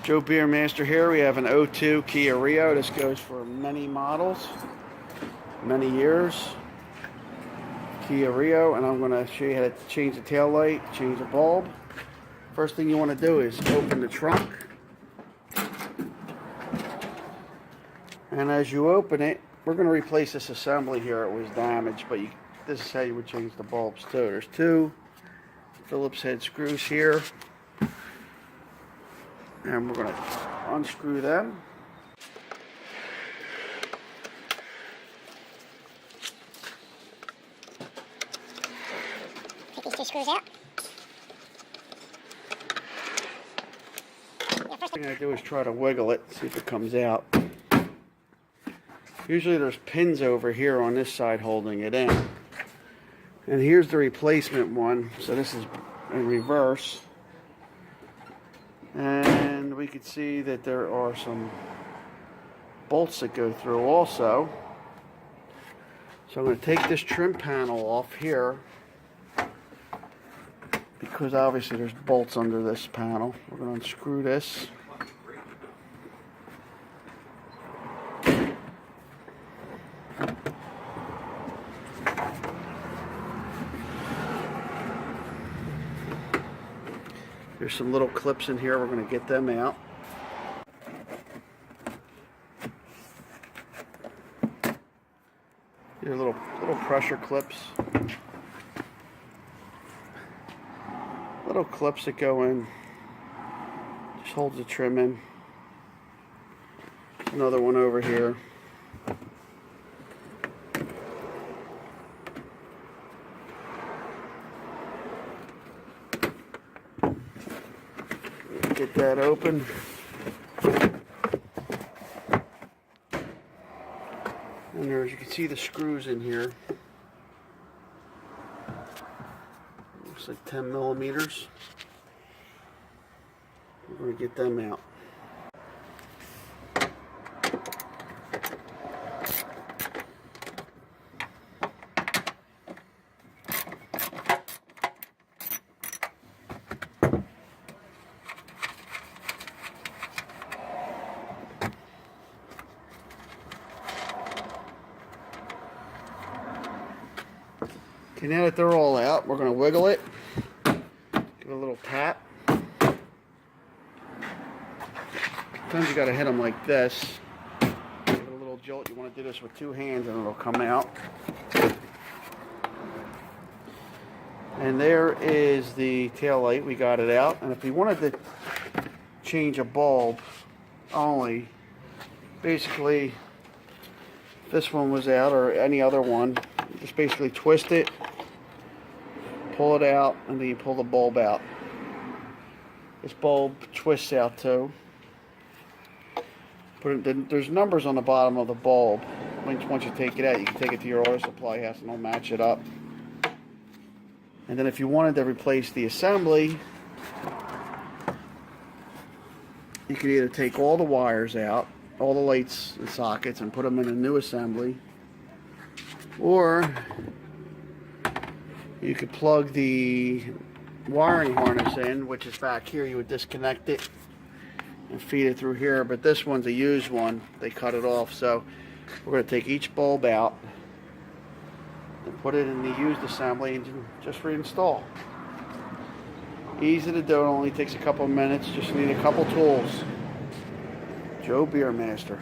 Joe Beermaster here. We have an '02 Kia Rio. This goes for many models, many years. Kia Rio, and I'm going to show you how to change the tail light, change the bulb. First thing you want to do is open the trunk. And as you open it, we're going to replace this assembly here. It was damaged, but this is how you would change the bulbs too. There's two Phillips head screws here. And we're going to unscrew them. Take these two screws out. First thing I do is try to wiggle it, see if it comes out. Usually there's pins over here on this side holding it in. And here's the replacement one. So this is in reverse. And we can see that there are some bolts that go through also. So I'm going to take this trim panel off here, because obviously there's bolts under this panel. We're going to unscrew this. There's some little clips in here. We're going to get them out. These are little pressure clips. Little clips that go in. Just holds the trim in. Another one over here. Get that open. And there's, you can see the screws in here. Looks like 10 millimeters. We're going to get them out. Okay, now that they're all out, we're going to wiggle it. Give it a little tap. Sometimes you got to hit them like this. Give it a little jolt. You want to do this with two hands and it'll come out. And there is the tail light. We got it out. And if we wanted to change a bulb only, basically, if this one was out or any other one, just basically twist it, pull it out, and then you pull the bulb out. This bulb twists out too. There's numbers on the bottom of the bulb. Once you take it out, you can take it to your auto supply house and they'll match it up. And then if you wanted to replace the assembly, you could either take all the wires out, all the lights and sockets, and put them in a new assembly, or you could plug the wiring harness in, which is back here. You would disconnect it and feed it through here, but this one's a used one. They cut it off, so we're going to take each bulb out and put it in the used assembly and just reinstall. Easy to do. It only takes a couple of minutes. Just need a couple tools. Joe Beermaster.